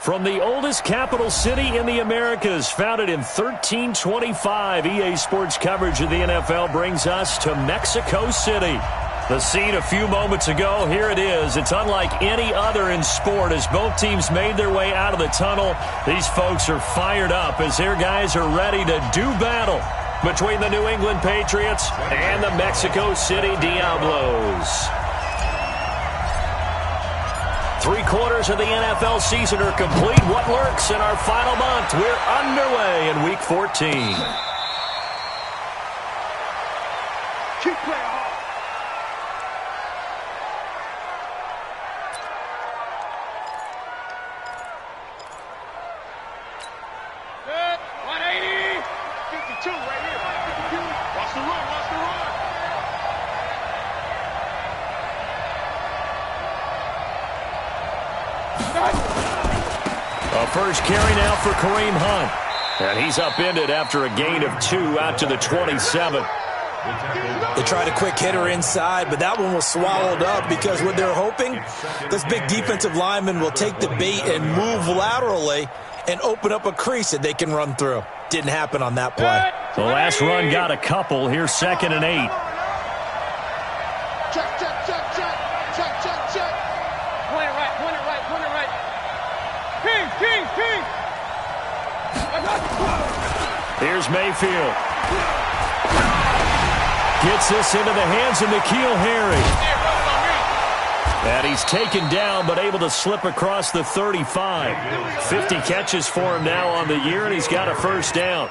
From the oldest capital city in the Americas, founded in 1325, EA Sports coverage of the NFL brings us to Mexico City. The scene a few moments ago, here it is. It's unlike any other in sport as both teams made their way out of the tunnel. These folks are fired up as their guys are ready to do battle between the New England Patriots and the Mexico City Diablos. 3/4 of the NFL season are complete. What lurks in our final month? We're underway in Week 14. Keep playing hard. Good. 180. 52 right here. 52. Watch the run. Watch the run. A first carry now for Kareem Hunt. And he's upended after a gain of 2 out to the 27. They tried a quick hitter inside, but that one was swallowed up because what they're hoping, this big defensive lineman will take the bait and move laterally and open up a crease that they can run through. Didn't happen on that play. The last run got a couple. Here's 2nd and 8. Check, check, check, check. Check, check, check. Point it right, point it right, point it right. King, king, king. Here's Mayfield. Gets this into the hands of N'Keal Harry. And he's taken down but able to slip across the 35. 50 catches for him now on the year, and he's got a first down.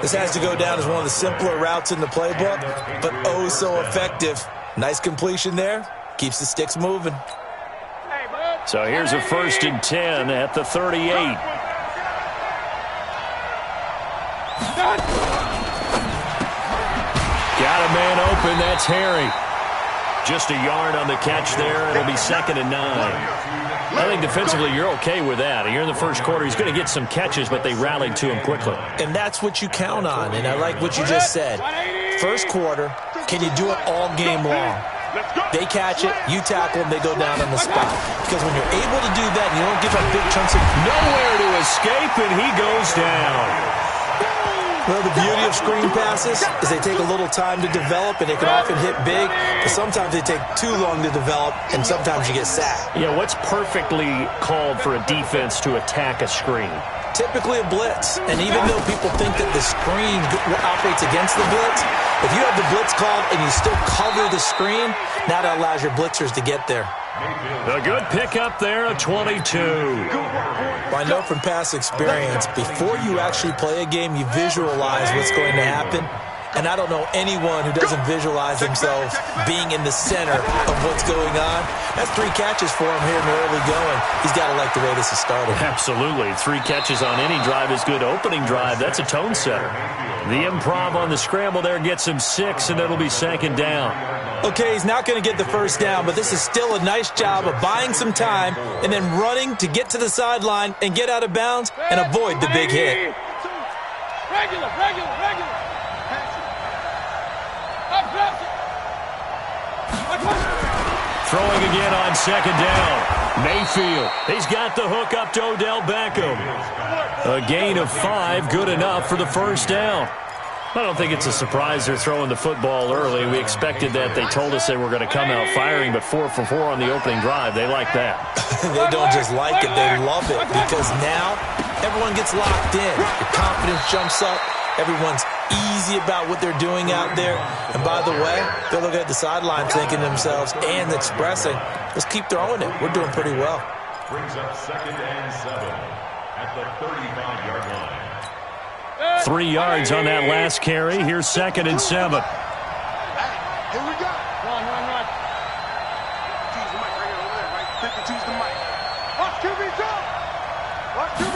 This has to go down as one of the simpler routes in the playbook, but oh so effective. Nice completion there. Keeps the sticks moving. So here's a 1st and 10 at the 38. Got a man open. That's Harry. Just a yard on the catch there. It'll be 2nd and 9. I think defensively you're okay with that. Here in the first quarter, he's going to get some catches, but they rallied to him quickly. And that's what you count on, and I like what you just said. First quarter, can you do it all game long? They catch it, you tackle them, they go down on the spot. Because when you're able to do that, you don't give up big chunks of... Nowhere to escape, and he goes down. Well, the beauty of screen passes is they take a little time to develop, and they can often hit big, but sometimes they take too long to develop, and sometimes you get sacked. Yeah, what's perfectly called for a defense to attack a screen? Typically a blitz, and even though people think that the screen operates against the blitz, if you have the blitz called and you still cover the screen, now that allows your blitzers to get there. A good pickup there, a 22. I know from past experience, before you actually play a game, you visualize what's going to happen. And I don't know anyone who doesn't visualize themselves being in the center of what's going on. That's 3 catches for him here in the early going. He's got to like the way this is started. Absolutely. 3 catches on any drive is good. Opening drive, that's a tone setter. The improv on the scramble there gets him 6, and it'll be 2nd down. Okay, he's not going to get the first down, but this is still a nice job of buying some time and then running to get to the sideline and get out of bounds and avoid the big hit. Regular, regular, regular. Throwing again on 2nd down. Mayfield. He's got the hook up to Odell Beckham. A gain of 5, good enough for the first down. I don't think it's a surprise they're throwing the football early. We expected that. They told us they were going to come out firing, but 4 for 4 on the opening drive. They like that. They don't just like it, they love it, because now everyone gets locked in. Your confidence jumps up. Everyone's easy about what they're doing out there. And by the way, they're looking at the sideline thinking to themselves and expressing, let's keep throwing it. We're doing pretty well. Brings up 2nd and 7 at the 35-yard line. 3 yards on that last carry. Here's 2nd and 7. Here we go. Run, run, run. Choose the mic right here over there, right? Quickly choose the mic. Watch QB jump. Watch QB.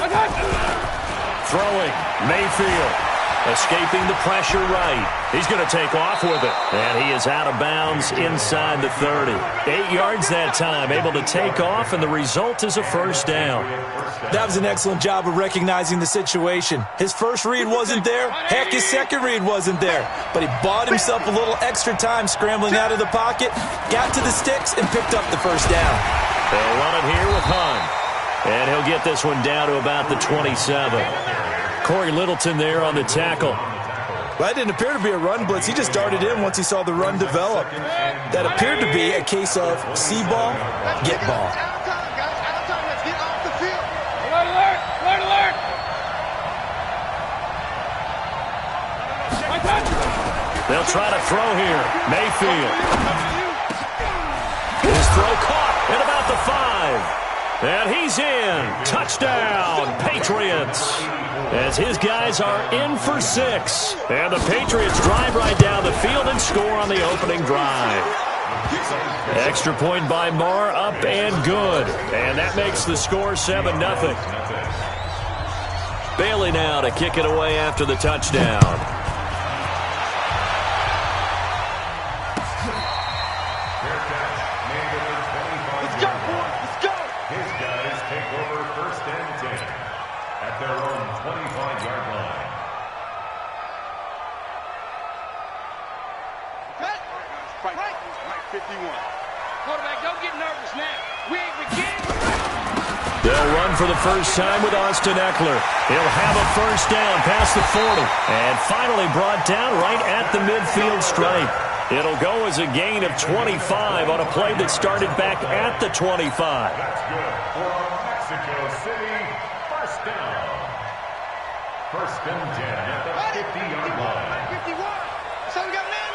Throwing. Mayfield. Escaping the pressure right. He's going to take off with it. And he is out of bounds inside the 30. 8 yards that time. Able to take off, and the result is a first down. That was an excellent job of recognizing the situation. His first read wasn't there. Heck, his second read wasn't there. But he bought himself a little extra time scrambling out of the pocket, got to the sticks, and picked up the first down. They'll run it here with Hunt. And he'll get this one down to about the 27. Corey Littleton there on the tackle. Well, that didn't appear to be a run blitz. He just darted in once he saw the run develop. That appeared to be a case of see ball, get ball. They'll try to throw here. Mayfield. His throw caught at about the 5. And he's in. Touchdown, Patriots. As his guys are in for 6. And the Patriots drive right down the field and score on the opening drive. Extra point by Marr, up and good. And that makes the score 7-0. Bailey now to kick it away after the touchdown. They'll run for the first time with Austin Eckler. He'll have a first down past the 40. And finally brought down right at the midfield stripe. It'll go as a gain of 25 on a play that started back at the 25. That's good for Mexico City. First down. First and 10 at the 50-yard line. 51. So we got man.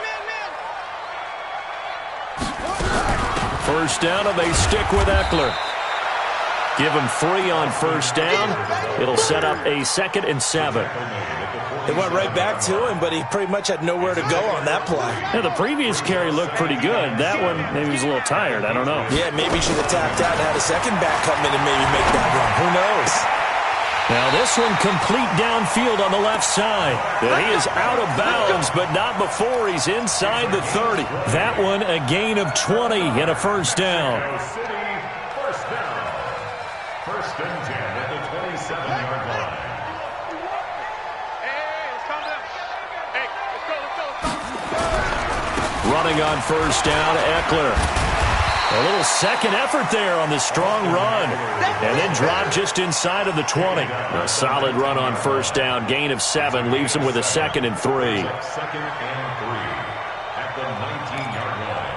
First down, and they stick with Eckler. Give him 3 on first down. It'll set up a 2nd and 7. They went right back to him, but he pretty much had nowhere to go on that play. Yeah, the previous carry looked pretty good. That one, maybe he was a little tired. I don't know. Yeah, maybe he should have tapped out and had a second back come in and maybe make that run. Who knows? Now this one complete downfield on the left side. And he is out of bounds, but not before he's inside the 30. That one a gain of 20 and a first down. First down. First and 10 at the 27-yard line. Running on first down, Eckler. A little second effort there on the strong run. And then drop just inside of the 20. A solid run on first down. Gain of 7 leaves him with a 2nd and 3. Second and 3 at the 19-yard line.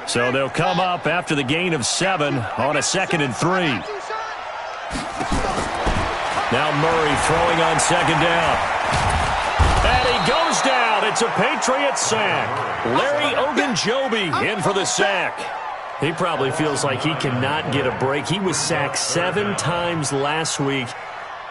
So they'll come up after the gain of 7 on a 2nd and 3. Now Murray throwing on second down. And he goes down. It's a Patriots sack. Larry Ogunjobi in for the sack. He probably feels like he cannot get a break. He was sacked 7 times last week.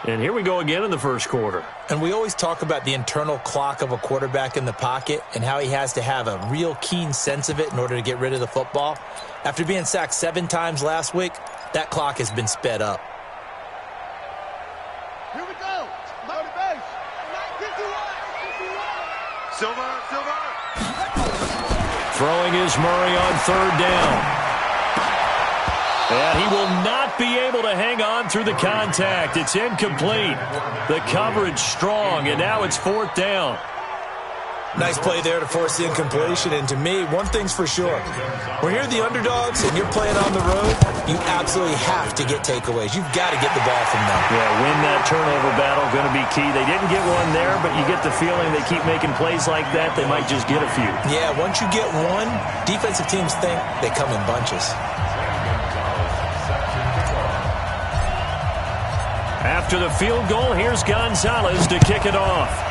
And here we go again in the first quarter. And we always talk about the internal clock of a quarterback in the pocket and how he has to have a real keen sense of it in order to get rid of the football. After being sacked 7 times last week, that clock has been sped up. Here we go. Load the base. 51. Silver. Throwing is Murray on third down. And he will not be able to hang on through the contact. It's incomplete. The coverage strong, and now it's 4th down. Nice play there to force the incompletion. And to me, one thing's for sure. When you're the underdogs and you're playing on the road, you absolutely have to get takeaways. You've got to get the ball from them. Yeah, win that turnover battle, going to be key. They didn't get one there, but you get the feeling they keep making plays like that, they might just get a few. Yeah, once you get one, defensive teams think they come in bunches. After the field goal, here's Gonzalez to kick it off.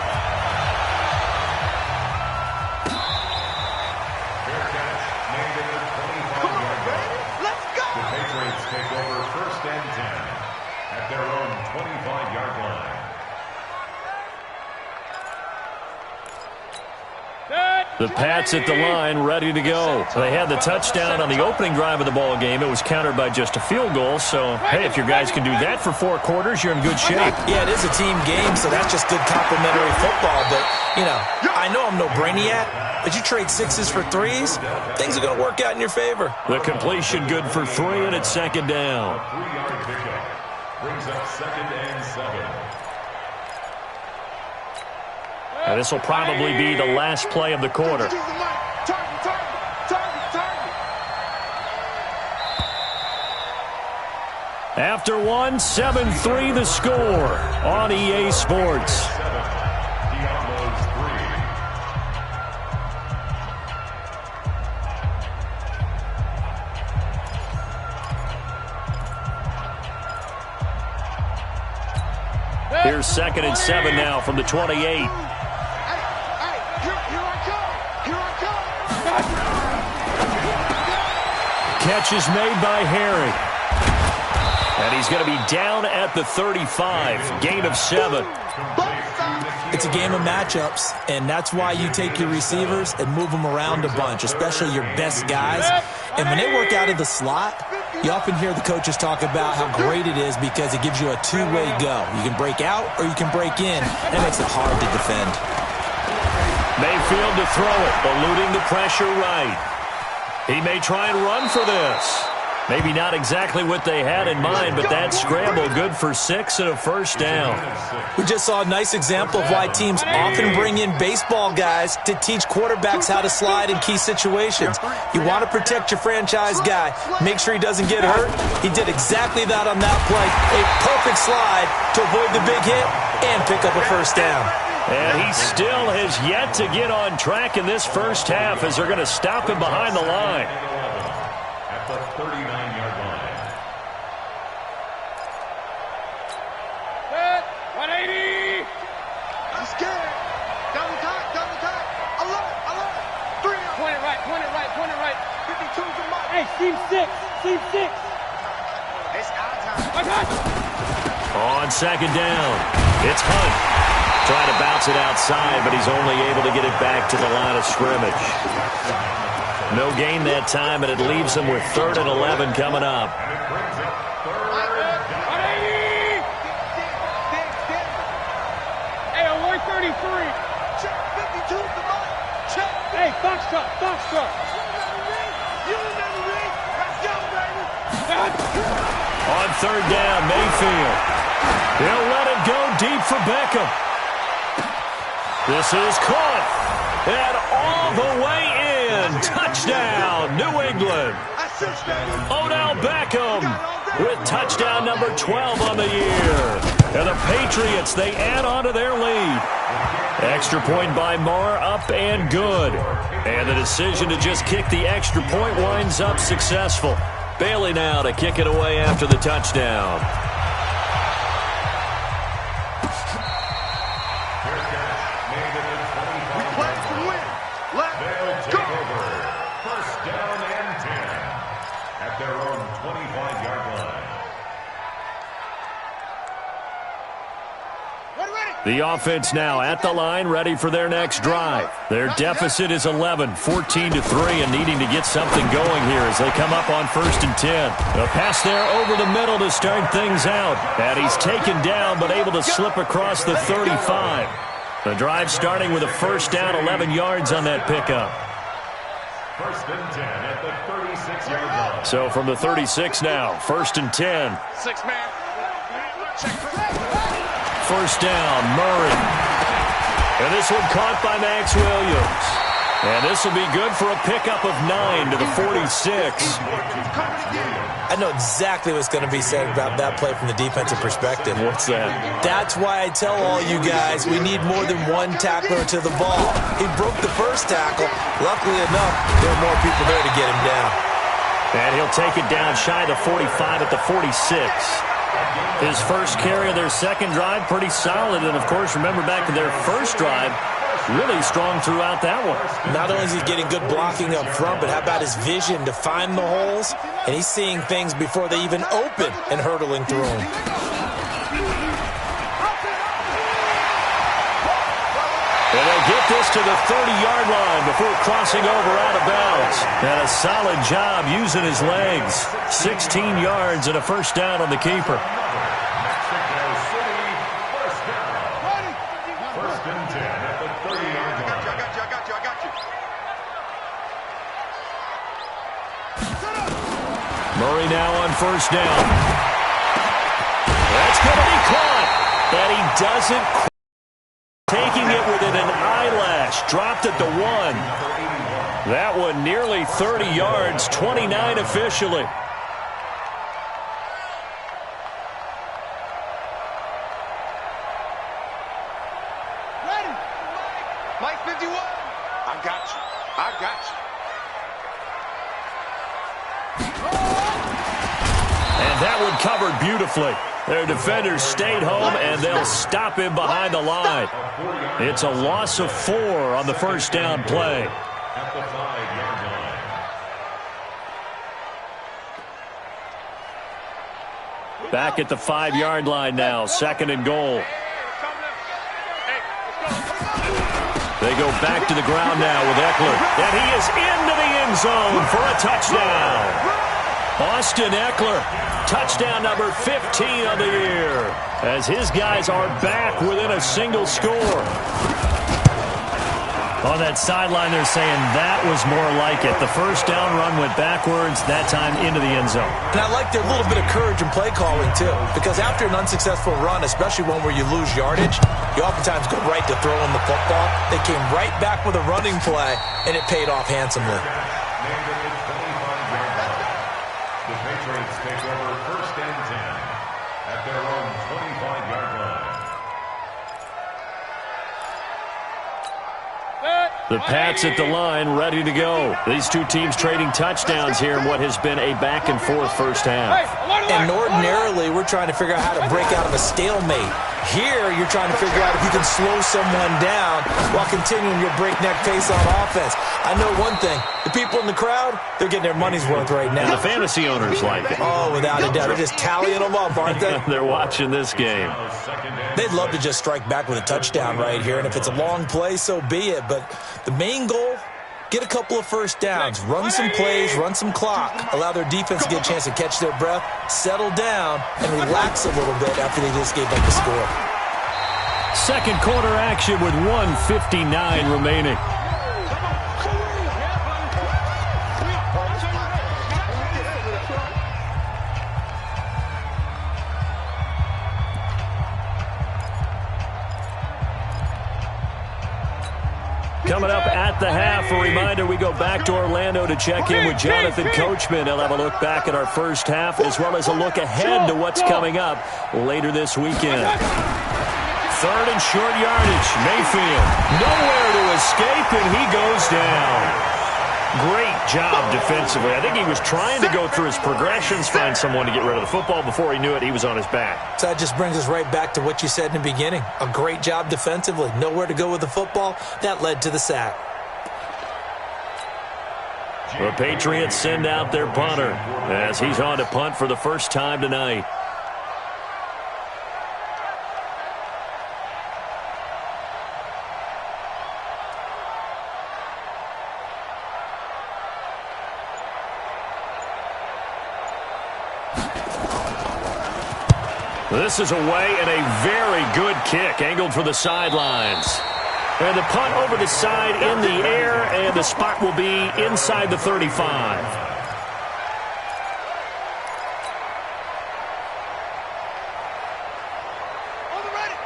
The Pats at the line, ready to go. They had the touchdown on the opening drive of the ball game. It was countered by just a field goal. So, hey, if your guys can do that for 4 quarters, you're in good shape. Yeah, it is a team game, so that's just good complimentary football. But, you know, I know I'm no brainiac, but you trade 6s for 3s, things are going to work out in your favor. The completion good for 3, and it's second down. 3-yard pickup brings up 2nd and 7. And this will probably be the last play of the quarter. After one, 7-3 the score on EA Sports. Diablos 3. Here's 2nd and 7 now from the 28. Here I come. Catch is made by Harry. And he's going to be down at the 35. Gain of 7. It's a game of matchups, and that's why you take your receivers and move them around a bunch, especially your best guys. And when they work out of the slot, you often hear the coaches talk about how great it is because it gives you a two-way go. You can break out or you can break in. That makes it hard to defend. Mayfield to throw it, eluding the pressure right. He may try and run for this. Maybe not exactly what they had in mind, but that scramble good for 6 and a first down. We just saw a nice example of why teams often bring in baseball guys to teach quarterbacks how to slide in key situations. You want to protect your franchise guy. Make sure he doesn't get hurt. He did exactly that on that play. A perfect slide to avoid the big hit and pick up a first down. And he still has yet to get on track in this first half as they're going to stop him behind the line. at the 39-yard line. 180. I'm scared. Double time. Alert. 3 up. Point it right. 52 to Mike. Hey, seam 6. It's our time. On 2nd down, it's Hunt. Trying to bounce it outside, but he's only able to get it back to the line of scrimmage. No gain that time, and it leaves him with 3rd and 11 coming up. And it brings up 3rd down. 180. Hey, on 133. Check 52 to Mike. Check. Hey, Foxtrot. You remember me? Let's go, baby. On 3rd down, Mayfield. He'll let it go deep for Beckham. This is caught. And all the way in. Touchdown, New England. Odell Beckham with touchdown number 12 on the year. And the Patriots, they add on to their lead. Extra point by Marr, up and good. And the decision to just kick the extra point winds up successful. Bailey now to kick it away after the touchdown. We play to win. They'll Let's take go. over. 1st down and 10 at their own 25-yard line. The offense now at the line, ready for their next drive. Their deficit is 11, 14-3, and needing to get something going here as they come up on 1st and 10. A pass there over the middle to start things out. And he's taken down, but able to slip across the 35. The drive starting with a 1st down, 11 yards on that pickup. 1st and 10 at the 36-yard line. So from the 36 now, 1st and 10. 6 man. Check. 1st down, Murray. And this one caught by Max Williams. And this will be good for a pickup of 9 to the 46. I know exactly what's going to be said about that play from the defensive perspective. What's that? That's why I tell all you guys we need more than one tackler to the ball. He broke the first tackle. Luckily enough, there were more people there to get him down. And he'll take it down shy of the 45 at the 46. His first carry of their second drive, pretty solid. And, of course, remember back to their first drive, really strong throughout that one. Not only is he getting good blocking up front, but how about his vision to find the holes? And he's seeing things before they even open and hurdling through them. And they'll get this to the 30-yard line before crossing over out of bounds. And a solid job using his legs. 16 yards and a 1st down on the keeper. Mexico City, 1st down. 1st and 10 at the 30-yard line. I got you. Murray now on 1st down. That's going to be caught. And he doesn't taking it within an eyelash. Dropped it to 1. That one nearly 30 yards, 29 officially. Ready? Mike 51. I got you. I got you. And that one covered beautifully. Their defenders stayed home, and they'll stop him behind the line. It's a loss of 4 on the first down play. At the 5-yard line. Back at the 5-yard line now, 2nd and goal. They go back to the ground now with Eckler. And he is into the end zone for a touchdown. Austin Eckler, touchdown number 15 of the year, as his guys are back within a single score. On that sideline, they're saying that was more like it. The first down run went backwards, that time into the end zone. And I like their little bit of courage in play calling, too, because after an unsuccessful run, especially one where you lose yardage, you oftentimes go right to throwing the football. They came right back with a running play, and it paid off handsomely. The Patriots take over 1st and 10 at their own 25-yard line. The Pats at the line, ready to go. These two teams trading touchdowns here in what has been a back-and-forth first half. And ordinarily, we're trying to figure out how to break out of a stalemate. Here, you're trying to figure out if you can slow someone down while continuing your breakneck pace on offense. I know one thing. The people in the crowd, they're getting their money's worth right now. And the fantasy owners like it. Oh, without a doubt. They're just tallying them up, aren't they? They're watching this game. They'd love to just strike back with a touchdown right here, and if it's a long play, so be it. But the main goal, get a couple of first downs, run some plays, run some clock, allow their defense to get a chance to catch their breath, settle down, and relax a little bit after they just gave up the score. Second quarter action with 1:59 remaining. Coming up at the half, a reminder, we go back to Orlando to check in with Jonathan Coachman. He'll have a look back at our first half as well as a look ahead to what's coming up later this weekend. 3rd and short yardage. Mayfield nowhere to escape, and he goes down. Great job defensively. I think he was trying to go through his progressions, find someone to get rid of the football. Before he knew it, he was on his back. So that just brings us right back to what you said in the beginning. A great job defensively. Nowhere to go with the football. That led to the sack. The Patriots send out their punter as he's on to punt for the first time tonight. This is away and a very good kick, angled for the sidelines. And the punt over the side in the air, and the spot will be inside the 35.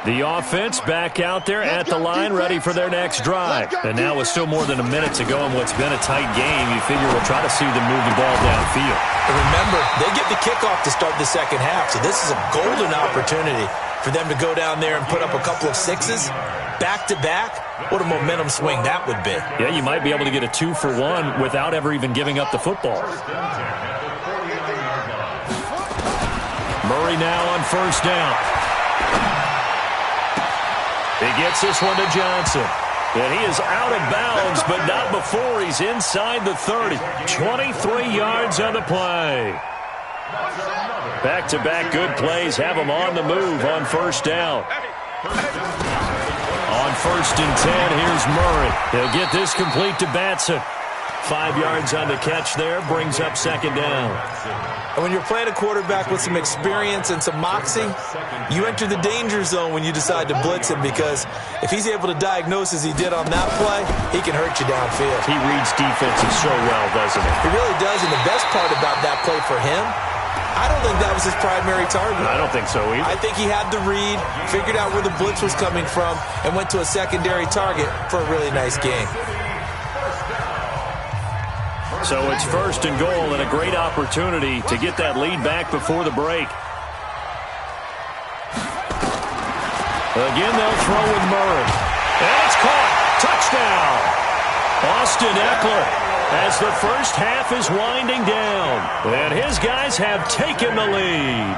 The offense back out there at the line, ready for their next drive. And now with still more than a minute to go in what's been a tight game, you figure we'll try to see them move the ball downfield. And remember, they get the kickoff to start the second half, so this is a golden opportunity for them to go down there and put up a couple of sixes back-to-back. What a momentum swing that would be. Yeah, you might be able to get a 2-for-1 without ever even giving up the football. Murray now on first down. He gets this one to Johnson. And he is out of bounds, but not before he's inside the 30. 23 yards on the play. Back-to-back good plays have him on the move on first down. On 1st and 10, here's Murray. He'll get this complete to Batson. 5 yards on the catch there, brings up second down. And when you're playing a quarterback with some experience and some moxie, you enter the danger zone when you decide to blitz him, because if he's able to diagnose as he did on that play, he can hurt you downfield. He reads defenses so well, doesn't he? He really does, and the best part about that play for him, I don't think that was his primary target. I don't think so either. I think he had the read, figured out where the blitz was coming from, and went to a secondary target for a really nice game. So it's first and goal and a great opportunity to get that lead back before the break. Again, they'll throw with Murray. And it's caught. Touchdown. Austin Eckler as the first half is winding down. And his guys have taken the lead.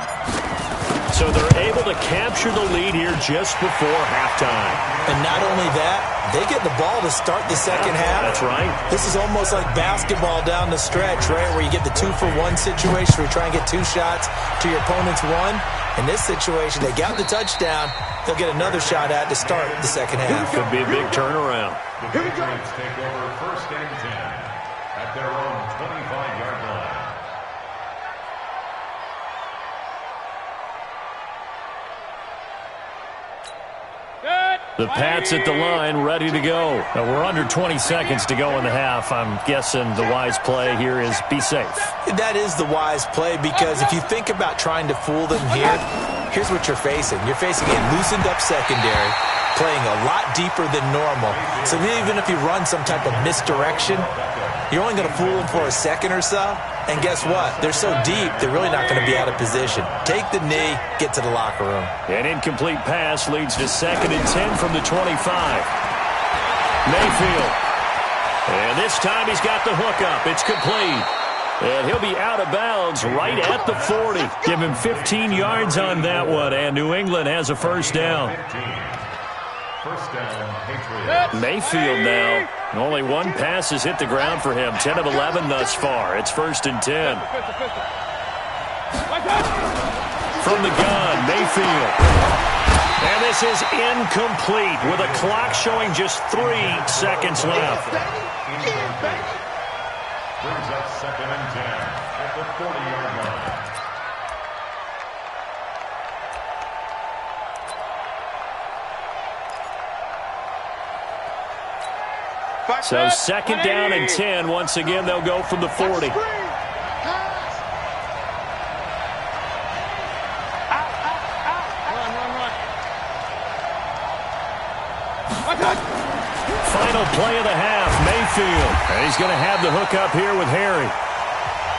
So they're able to capture the lead here just before halftime. And not only that, they get the ball to start the second half. That's right. This is almost like basketball down the stretch, right, where you get the 2-for-1 situation where you try and get 2 shots to your opponent's 1. In this situation, they got the touchdown. They'll get another shot at to start the second half. Could be a big turnaround. The Patriots take over first and 10 at their own 25-yard line. The Pats at the line, ready to go. Now we're under 20 seconds to go in the half. I'm guessing the wise play here is be safe. That is the wise play, because if you think about trying to fool them here, here's what you're facing. You're facing a loosened up secondary, playing a lot deeper than normal. So even if you run some type of misdirection, you're only going to fool them for a second or so. And guess what? They're so deep, they're really not going to be out of position. Take the knee, get to the locker room. An incomplete pass leads to second and 10 from the 25. Mayfield. And this time he's got the hookup. It's complete. And he'll be out of bounds right at the 40. Give him 15 yards on that one. And New England has a first down. First down, Patriots. Mayfield now. Only one pass has hit the ground for him. 10 of 11 thus far. It's first and 10. From the gun, Mayfield. And this is incomplete with a clock showing just 3 seconds left. Brings up second and 10 at the 40-yard line. So second down and 10. Once again, they'll go from the 40. Final play of the half, Mayfield. And he's going to have the hookup here with Harry.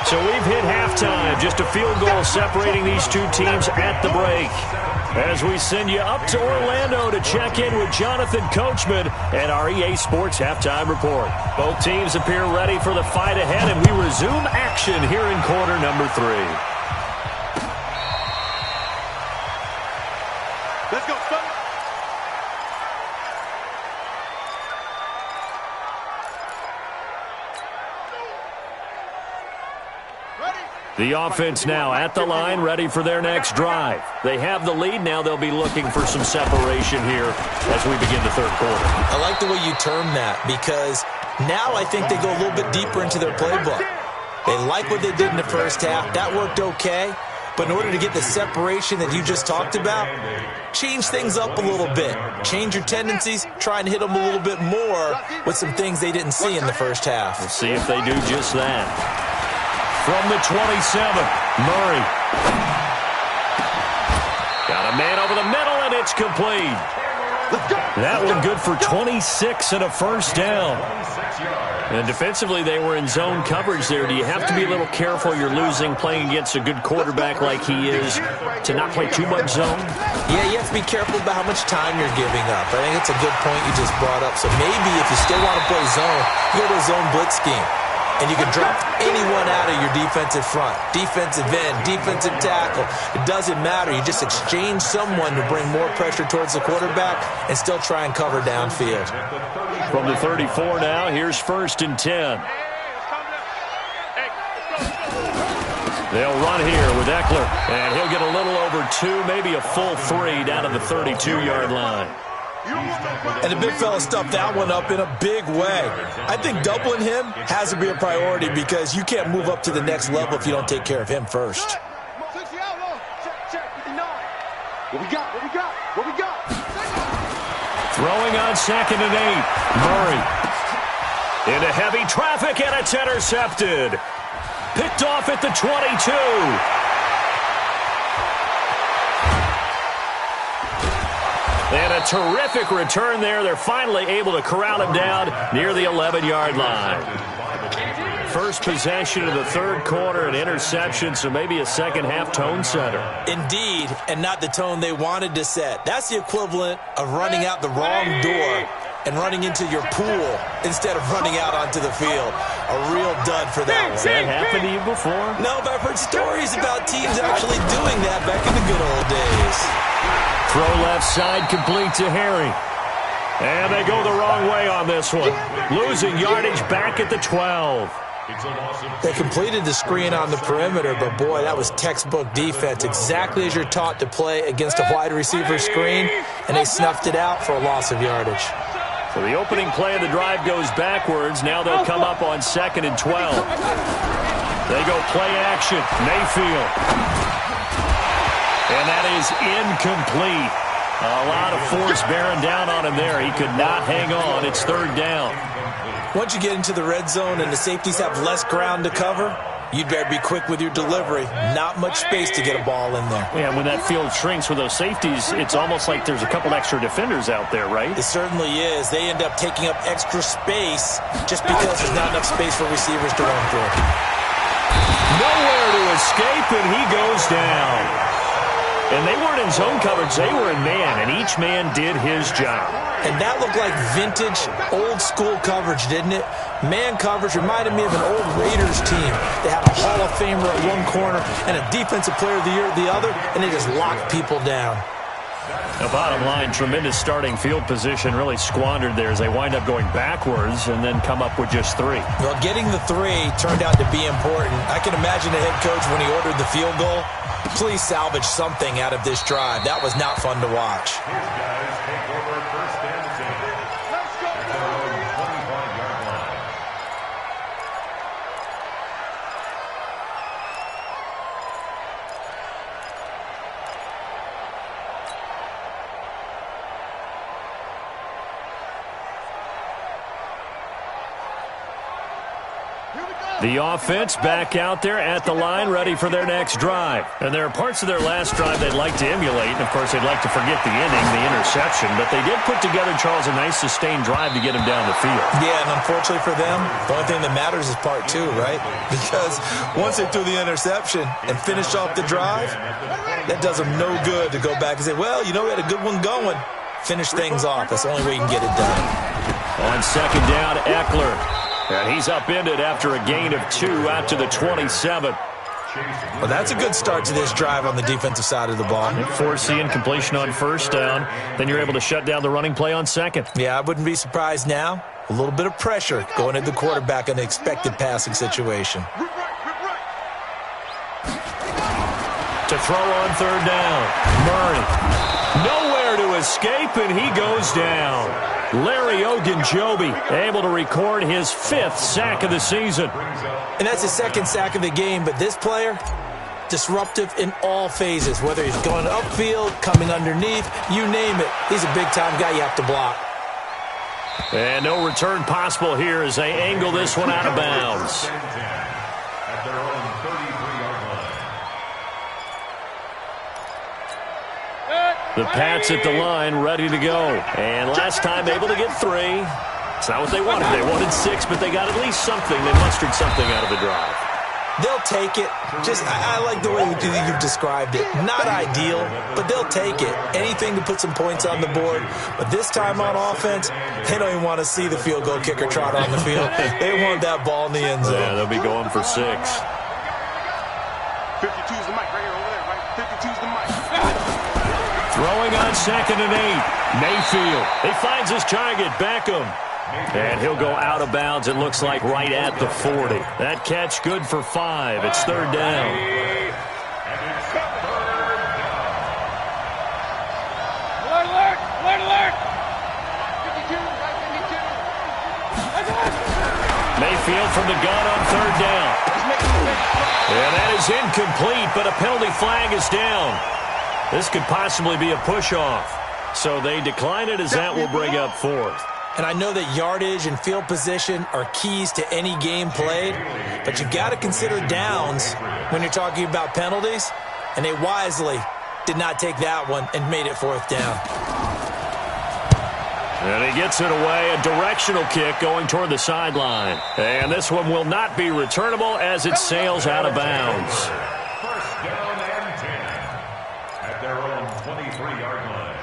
So we've hit halftime. Just a field goal separating these two teams at the break. As we send you up to Orlando to check in with Jonathan Coachman and our EA Sports Halftime Report. Both teams appear ready for the fight ahead, and we resume action here in quarter number 3. Let's go, son. The offense now at the line, ready for their next drive. They have the lead. Now they'll be looking for some separation here as we begin the third quarter. I like the way you term that, because now I think they go a little bit deeper into their playbook. They like what they did in the first half. That worked okay. But in order to get the separation that you just talked about, change things up a little bit. Change your tendencies. Try and hit them a little bit more with some things they didn't see in the first half. We'll see if they do just that. From the 27, Murray. Got a man over the middle, and it's complete. That one good for 26 and a first down. And defensively, they were in zone coverage there. Do you have to be a little careful? You're losing playing against a good quarterback like he is to not play too much zone? Yeah, you have to be careful about how much time you're giving up. I think it's a good point you just brought up. So maybe if you still want to play zone, you go to a zone blitz scheme. And you can drop anyone out of your defensive front, defensive end, defensive tackle. It doesn't matter. You just exchange someone to bring more pressure towards the quarterback and still try and cover downfield. From the 34 now, here's first and 10. They'll run here with Eckler, and he'll get a little over 2, maybe a full 3 down to the 32-yard line. And the big fella stuffed that one up in a big way. I think doubling him has to be a priority, because you can't move up to the next level if you don't take care of him first. What we got? What we got? What we got? Throwing on second and 8. Murray. Into heavy traffic, and it's intercepted. Picked off at the 22. And a terrific return there. They're finally able to corral him down near the 11-yard line. First possession of the third quarter, an interception, so maybe a second-half tone setter. Indeed, and not the tone they wanted to set. That's the equivalent of running out the wrong door and running into your pool instead of running out onto the field. A real dud for that one. Has that happened to you before? No, but I've heard stories about teams actually doing that back in the good old days. Throw left side, complete to Harry. And they go the wrong way on this one. Losing yardage back at the 12. They completed the screen on the perimeter, but boy, that was textbook defense, exactly as you're taught to play against a wide receiver screen, and they snuffed it out for a loss of yardage. So the opening play of the drive goes backwards. Now they'll come up on 2nd and 12. They go play action. Mayfield. And that is incomplete. A lot of force bearing down on him there. He could not hang on. It's 3rd down. Once you get into the red zone and the safeties have less ground to cover, you'd better be quick with your delivery. Not much space to get a ball in there. Yeah, when that field shrinks with those safeties, it's almost like there's a couple extra defenders out there, right? It certainly is. They end up taking up extra space just because there's not enough space for receivers to run through. Nowhere to escape, and he goes down. And they weren't in zone coverage. They were in man, and each man did his job. And that looked like vintage, old-school coverage, didn't it? Man coverage reminded me of an old Raiders team. They had a Hall of Famer at one corner and a Defensive Player of the Year at the other, and they just locked people down. The bottom line, tremendous starting field position, really squandered there as they wind up going backwards and then come up with just 3. Well, getting the 3 turned out to be important. I can imagine the head coach when he ordered the field goal. Please salvage something out of this drive. That was not fun to watch. His guys take over 1st and 10. Let's go. At their own 25-yard line. The offense back out there at the line, ready for their next drive. And there are parts of their last drive they'd like to emulate. And, of course, they'd like to forget the inning, the interception. But they did put together, Charles, a nice sustained drive to get him down the field. Yeah, and unfortunately for them, the only thing that matters is part 2, right? Because once they threw the interception and finished off the drive, that does them no good to go back and say, well, you know, we had a good one going. Finish things off. That's the only way you can get it done. On 2nd down, Eckler. And he's upended after a gain of 2 out to the 27. Well, that's a good start to this drive on the defensive side of the ball. Force the incompletion on 1st down. Then you're able to shut down the running play on 2nd. Yeah, I wouldn't be surprised now. A little bit of pressure going at the quarterback in an expected passing situation. To throw on 3rd down. Murray. Nowhere to escape, and he goes down. Larry Ogunjobi able to record his 5th sack of the season. And that's his 2nd sack of the game, but this player, disruptive in all phases, whether he's going upfield, coming underneath, you name it. He's a big-time guy you have to block. And no return possible here as they angle this one out of bounds. At their own 33-yard line. The Pats at the line, ready to go. And last time able to get 3. It's not what they wanted. They wanted 6, but they got at least something. They mustered something out of the drive. They'll take it. I like the way you've described it. Not ideal, but they'll take it. Anything to put some points on the board. But this time on offense, they don't even want to see the field goal kicker trot on the field. They want that ball in the end zone. Yeah, they'll be going for 6. 52's the mic right here over there, right? 52's the mic. Throwing on 2nd and 8. Mayfield. He finds his target, Beckham. And he'll go out of bounds, it looks like, right at the 40. That catch good for 5. It's 3rd down. Alert, alert, alert, alert. 52, right? 52. Mayfield from the gun on 3rd down. And that is incomplete, but a penalty flag is down. This could possibly be a push-off. So they decline it as that will bring up 4th. And I know that yardage and field position are keys to any game played, but you got to consider downs when you're talking about penalties, and they wisely did not take that one and made it 4th down. And he gets it away, a directional kick going toward the sideline. And this one will not be returnable as it sails out of bounds. First down and 10 at their own 23-yard line.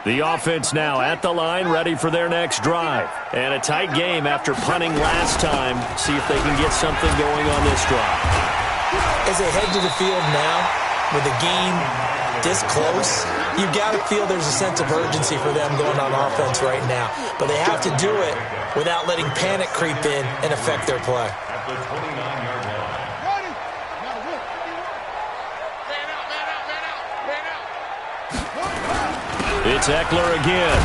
The offense now at the line, ready for their next drive. And a tight game after punting last time. See if they can get something going on this drive. As they head to the field now, with the game this close, you've got to feel there's a sense of urgency for them going on offense right now. But they have to do it without letting panic creep in and affect their play. At the 29-yard line. It's Eckler again.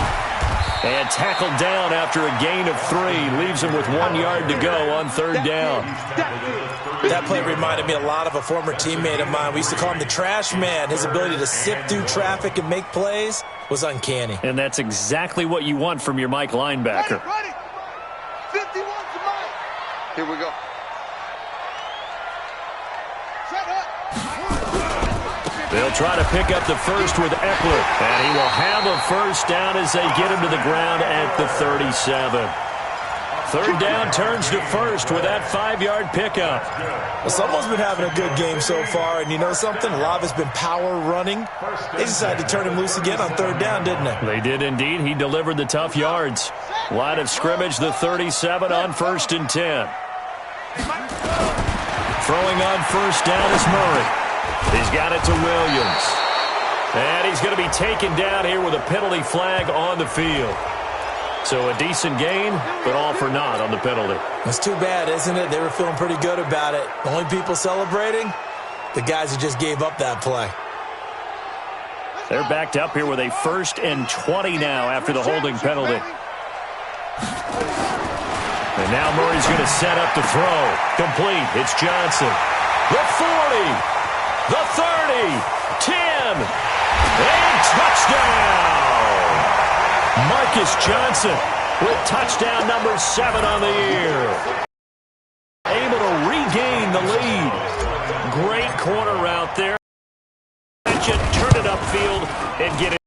And tackled down after a gain of 3. Leaves him with 1 yard to go on third down. That play reminded me a lot of a former teammate of mine. We used to call him the trash man. His ability to sift through traffic and make plays was uncanny. And that's exactly what you want from your Mike linebacker. Ready. 51 to Mike. Here we go. Set up. They'll try to pick up the first with Eckler. And he will have a first down as they get him to the ground at the 37. Third down turns to first with that 5-yard pickup. Well, someone's been having a good game so far, and you know something? A lot of it's been power running. They decided to turn him loose again on third down, didn't they? They did indeed. He delivered the tough yards. Line of scrimmage, the 37 on 1st and 10. Throwing on first down is Murray. He's got it to Williams. And he's going to be taken down here with a penalty flag on the field. So a decent gain, but all for naught on the penalty. That's too bad, isn't it? They were feeling pretty good about it. The only people celebrating, the guys who just gave up that play. They're backed up here with a 1st and 20 now after the holding penalty. And now Murray's going to set up to throw. Complete. It's Johnson. The 40. The 30, 10, and touchdown! Marcus Johnson with touchdown number 7 on the year. Able to regain the lead. Great corner route there. Turn it upfield and get it.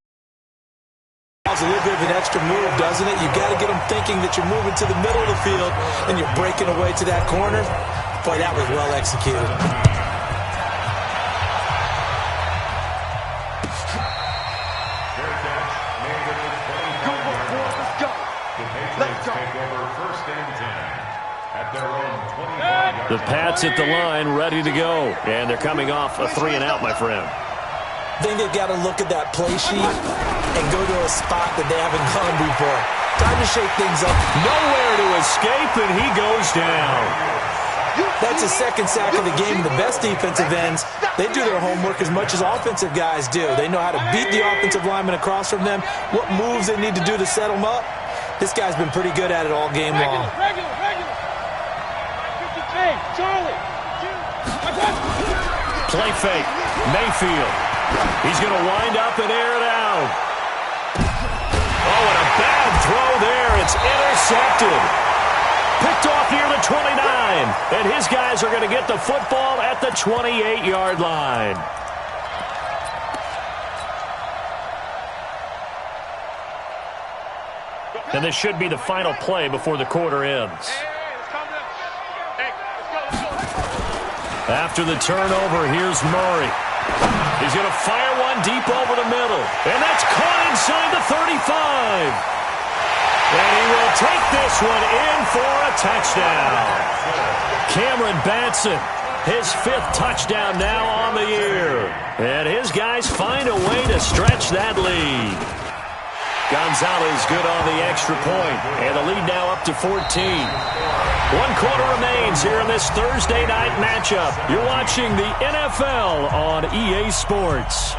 It's a little bit of an extra move, doesn't it? You've got to get them thinking that you're moving to the middle of the field and you're breaking away to that corner. Boy, that was well executed. The Pats at the line, ready to go. And they're coming off a 3-and-out, my friend. I think they've got to look at that play sheet and go to a spot that they haven't gone before. Time to shake things up. Nowhere to escape, and he goes down. That's his second sack of the game. The best defensive ends, they do their homework as much as offensive guys do. They know how to beat the offensive lineman across from them, what moves they need to do to set them up. This guy's been pretty good at it all game long. Regular. Hey, Charlie. Play fake. Mayfield. He's going to wind up and air it out. Oh, and a bad throw there. It's intercepted. Picked off near the 29. And his guys are going to get the football at the 28-yard line. And this should be the final play before the quarter ends. After the turnover, here's Murray. He's going to fire one deep over the middle. And that's caught inside the 35. And he will take this one in for a touchdown. Cameron Batson, his 5th touchdown now on the year. And his guys find a way to stretch that lead. Gonzalez good on the extra point. And the lead now up to 14. 1 quarter remains here in this Thursday night matchup. You're watching the NFL on EA Sports.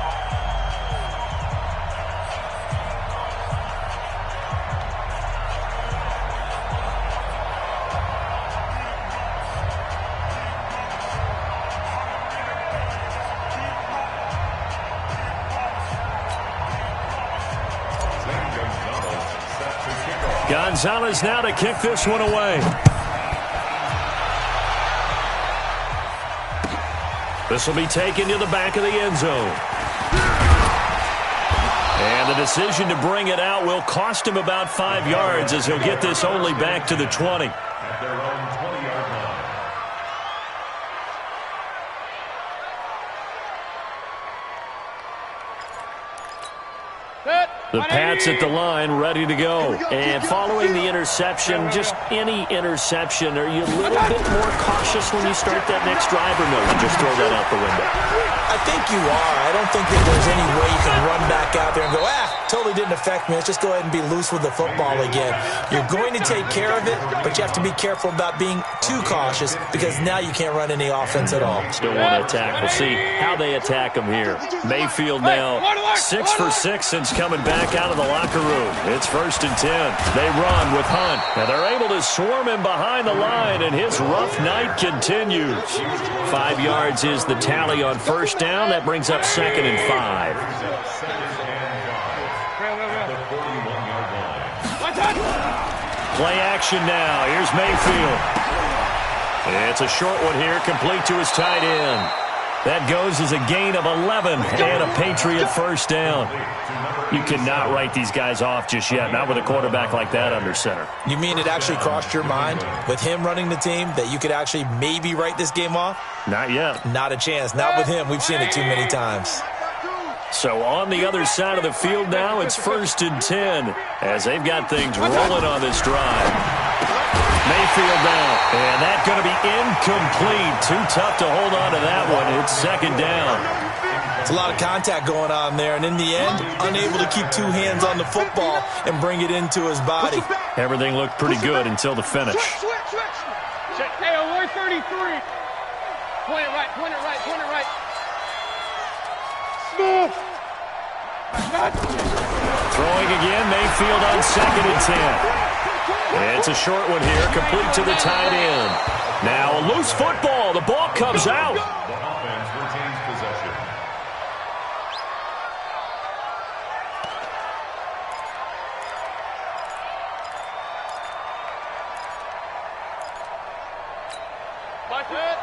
Gonzalez now to kick this one away. This will be taken to the back of the end zone. And the decision to bring it out will cost him about 5 yards as he'll get this only back to the 20. At their own 20-yard line. The Pats at the line, ready to go. And following the interception, just any interception, are you a little bit more cautious when you start that next drive, or no, you just throw that out the window? I think you are. I don't think that there's any way you can run back out there and go, totally didn't affect me. Let's just go ahead and be loose with the football again. You're going to take care of it, but you have to be careful about being too cautious because now you can't run any offense at all. Still want to attack. We'll see how they attack him here. Mayfield now 6 for 6 since coming back out of the locker room. It's 1st and 10. They run with Hunt, and they're able to swarm him behind the line, and his rough night continues. 5 yards is the tally on 1st down. That brings up 2nd and 5. Play action now. Here's Mayfield. It's a short one here, complete to his tight end. That goes as a gain of 11 and a Patriot 1st down. You cannot write these guys off just yet, not with a quarterback like that under center. You mean it actually crossed your mind with him running the team that you could actually maybe write this game off? Not yet. Not a chance. Not with him. We've seen it too many times. So on the other side of the field now, it's 1st and 10 as they've got things rolling on this drive. Mayfield now, and that's going to be incomplete. Too tough to hold on to that one. It's 2nd down. It's a lot of contact going on there, and in the end, unable to keep 2 hands on the football and bring it into his body. Everything looked pretty good until the finish. Hey, 133. Point it right, point it right, point it right. Throwing again, Mayfield on 2nd and 10. It's a short one here, complete to the tight end. Now a loose football. The ball comes out. The offense retains possession.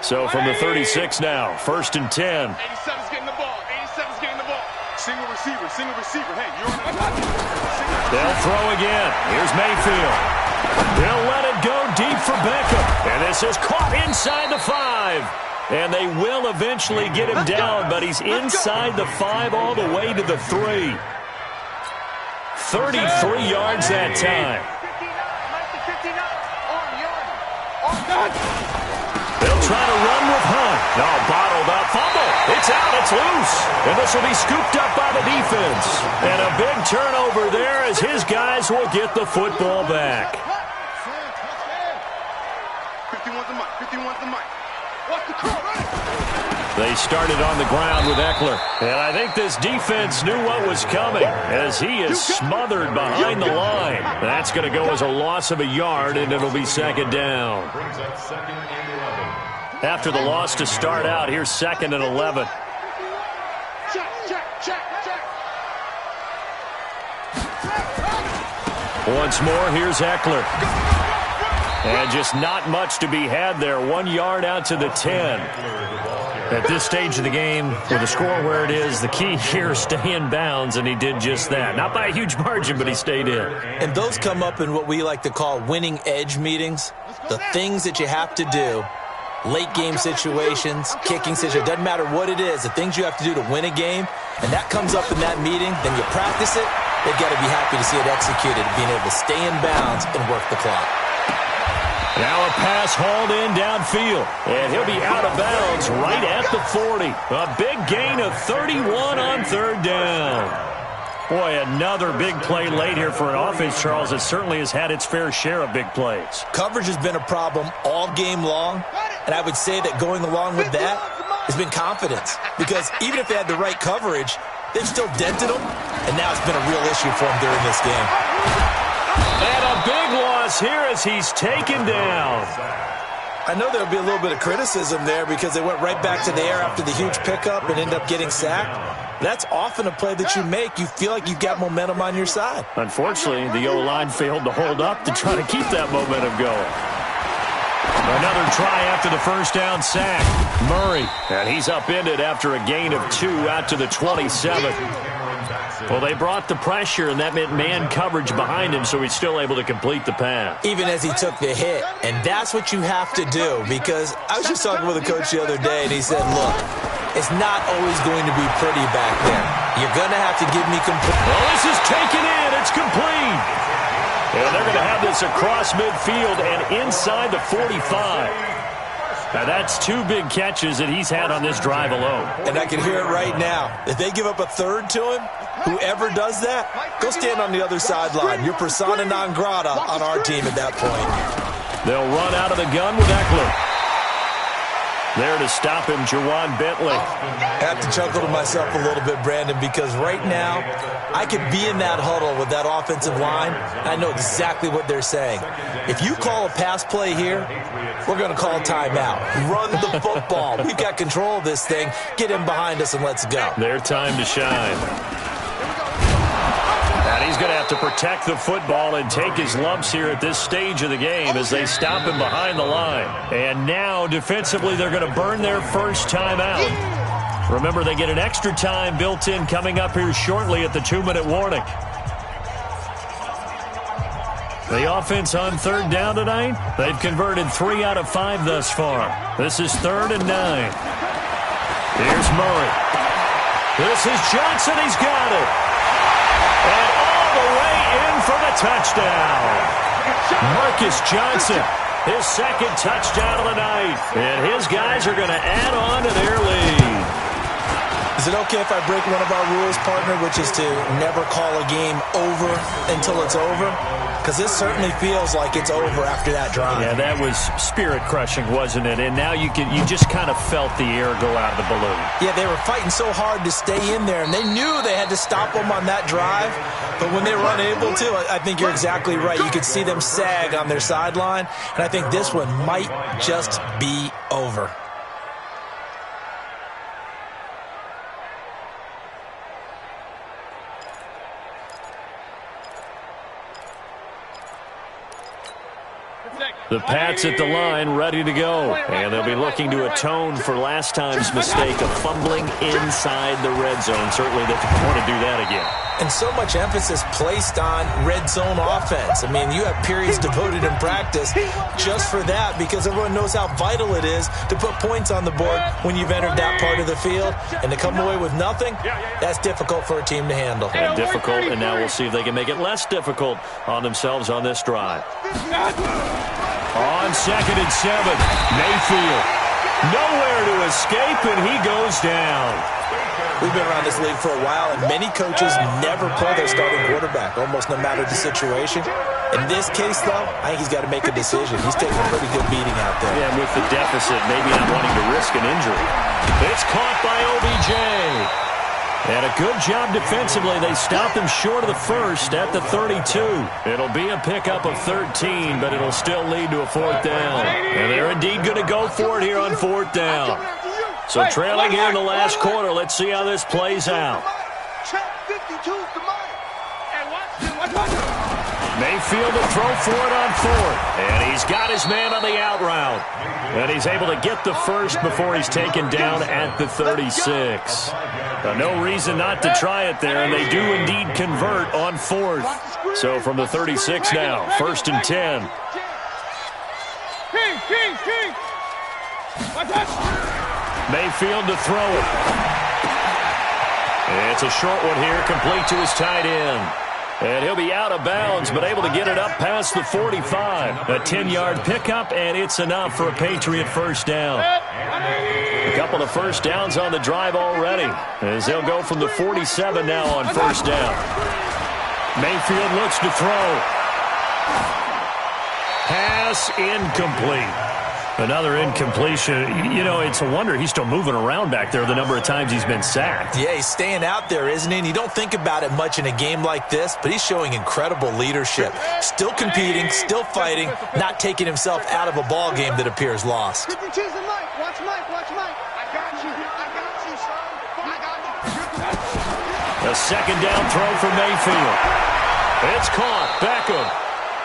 So from the 36 now, 1st and 10. 87's getting the ball. 87's getting the ball. Single receiver, single receiver. Hey, you're on the They'll throw again. Here's Mayfield. They'll let it go deep for Beckham. And this is caught inside the 5. And they will eventually get him down, but he's inside the 5 all the way to the 3. 33 yards that time. They'll try to run with Hunt. No, bottled up. Fumble. It's out. It's loose. And this will be scooped up by the defense. And a big turnover there as his guys will get the football back. 51's the mic. 51's the mic. Watch the curl. They started on the ground with Eckler. And I think this defense knew what was coming as he is smothered behind the line. That's going to go as a loss of a yard, and it'll be 2nd down. Brings up 2nd and 11. After the loss to start out, here's 2nd and 11. Check, check, check, check. Once more, here's Eckler. And just not much to be had there. 1 yard out to the 10. At this stage of the game, with the score where it is, the key here is stay in bounds, and he did just that. Not by a huge margin, but he stayed in. And those come up in what we like to call winning edge meetings. The things that you have to do, late game situations, kicking situations, doesn't matter what it is, the things you have to do to win a game, and that comes up in that meeting, then you practice it, they've got to be happy to see it executed, being able to stay in bounds and work the clock. Now a pass hauled in downfield, and he'll be out of bounds right at the 40. A big gain of 31 on 3rd down. Boy, another big play late here for an offense, Charles, that certainly has had its fair share of big plays. Coverage has been a problem all game long, and I would say that going along with that has been confidence. Because even if they had the right coverage, they've still dented them, and now it's been a real issue for them during this game. And a big loss here as he's taken down. I know there'll be a little bit of criticism there because they went right back to the air after the huge pickup and ended up getting sacked. That's often a play that you make. You feel like you've got momentum on your side. Unfortunately, the O-line failed to hold up to try to keep that momentum going. Another try after the first down sack. Murray, and he's upended after a gain of 2 out to the 27. Well, they brought the pressure, and that meant man coverage behind him, so he's still able to complete the pass. Even as he took the hit, and that's what you have to do, because I was just talking with a coach the other day, and he said, look, it's not always going to be pretty back there. You're going to have to give me complete. Well, this is taken in. It's complete. And they're going to have this across midfield and inside the 45. Now, that's 2 big catches that he's had on this drive alone. And I can hear it right now. If they give up a third to him, whoever does that, go stand on the other sideline. You're persona non grata on our team at that point. They'll run out of the gun with Eckler. There to stop him, Jawan Bentley. I have to chuckle to myself a little bit, Brandon, because right now I could be in that huddle with that offensive line, and I know exactly what they're saying. If you call a pass play here, we're going to call timeout. Run the football. We've got control of this thing. Get in behind us and let's go. Their time to shine. And he's going to have to protect the football and take his lumps here at this stage of the game as they stop him behind the line. And now, defensively, they're going to burn their first timeout. Remember, they get an extra time built in coming up here shortly at the 2-minute warning. The offense on third down tonight, they've converted 3 out of 5 thus far. This is 3rd and 9. Here's Murray. This is Johnson. He's got it. And all the way in for the touchdown. Marcus Johnson, his 2nd touchdown of the night. And his guys are going to add on to their lead. Is it okay if I break one of our rules, partner, which is to never call a game over until it's over? Because this certainly feels like it's over after that drive. Yeah, that was spirit-crushing, wasn't it? And now you just kind of felt the air go out of the balloon. Yeah, they were fighting so hard to stay in there, and they knew they had to stop them on that drive. But when they were unable to, I think you're exactly right. You could see them sag on their sideline, and I think this one might just be over. The Pats at the line, ready to go. And they'll be looking to atone for last time's mistake of fumbling inside the red zone. Certainly they want to do that again. And so much emphasis placed on red zone offense. I mean, you have periods devoted in practice just for that because everyone knows how vital it is to put points on the board when you've entered that part of the field. And to come away with nothing, that's difficult for a team to handle. And difficult, and now we'll see if they can make it less difficult on themselves on this drive. On 2nd and 7, Mayfield. Nowhere to escape, and he goes down. We've been around this league for a while, and many coaches never play their starting quarterback, almost no matter the situation. In this case, though, I think he's got to make a decision. He's taking a pretty good beating out there. Yeah, and with the deficit, maybe not wanting to risk an injury. It's caught by OBJ. And a good job defensively. They stopped him short of the first at the 32. It'll be a pickup of 13, but it'll still lead to a 4th down. And they're indeed going to go for it here on 4th down. So trailing here in the last quarter, let's see how this plays out. Mayfield to throw for it on 4th. And he's got his man on the out route. And he's able to get the first before he's taken down at the 36. No reason not to try it there, and they do indeed convert on 4th. So from the 36 now, 1st and 10. Mayfield to throw it. It's a short one here, complete to his tight end. And he'll be out of bounds, but able to get it up past the 45. A 10-yard pickup, and it's enough for a Patriot first down. A couple of first downs on the drive already, as they'll go from the 47 now on 1st down. Mayfield looks to throw. Pass incomplete. Another incompletion. You know, it's a wonder he's still moving around back there the number of times he's been sacked. Yeah, he's staying out there, isn't he? And you don't think about it much in a game like this, but he's showing incredible leadership. Still competing, still fighting, not taking himself out of a ball game that appears lost. Watch Mike. I got you, son. I got you. A 2nd down throw for Mayfield. It's caught. Beckham.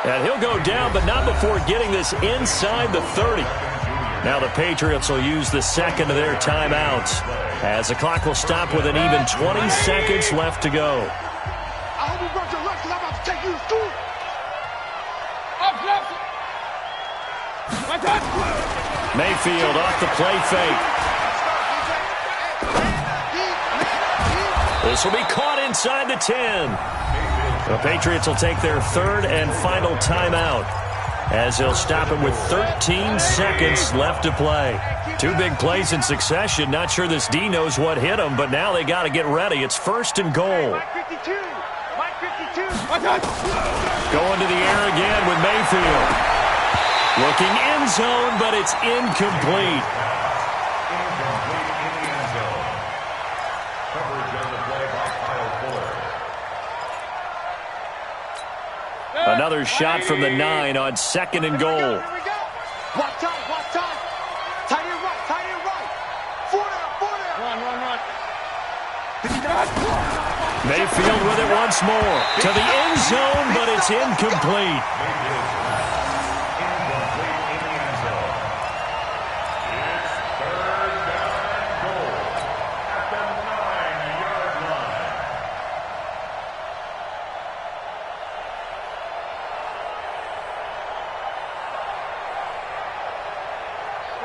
And he'll go down, but not before getting this inside the 30. Now the Patriots will use the second of their timeouts as the clock will stop with an even 20 seconds left to go. I hope you brought your lunch because I'm about to take you to school. Mayfield off the play fake. This will be caught inside the 10. The Patriots will take their third and final timeout as they'll stop it with 13 seconds left to play. Two big plays in succession. Not sure this D knows what hit him, but now they got to get ready. It's first and goal. Mike 52. Mike 52. Going to the air again with Mayfield. Looking end zone, but it's incomplete. Incomplete in the end zone. Coverage on the play by Kyle Fuller. Another shot from the 9 on second and goal. Here we go. Watch time, watch time. Tight end right, tight end right. Four down. Run. Mayfield with it once more. To the end zone, but it's incomplete.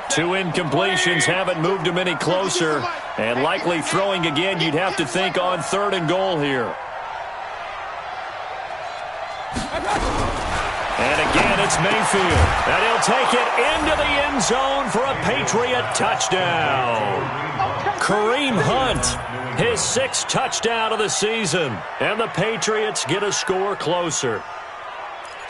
Two incompletions haven't moved him any closer. And likely throwing again, you'd have to think on third and goal here. And again, it's Mayfield. And he'll take it into the end zone for a Patriot touchdown. Kareem Hunt, his 6th touchdown of the season. And the Patriots get a score closer.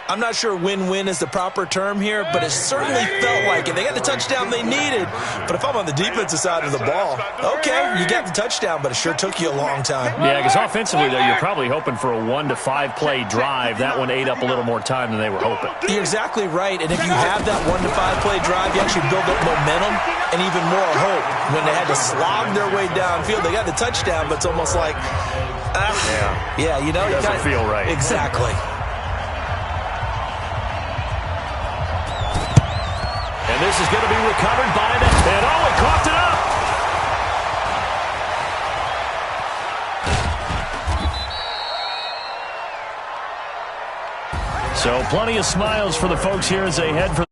I'm not sure win-win is the proper term here, but it certainly felt like it. They got the touchdown they needed, but if I'm on the defensive side of the ball, okay, you got the touchdown, but it sure took you a long time. Yeah, because offensively, though, you're probably hoping for a 1 to 5 play drive. That one ate up a little more time than they were hoping. You're exactly right, and if you have that 1 to 5 play drive, you actually build up momentum and even more hope. When they had to slog their way downfield, they got the touchdown, but it's almost like, yeah, you know, it doesn't feel right. Exactly. And this is going to be recovered by them. And he coughed it up. So plenty of smiles for the folks here as they head for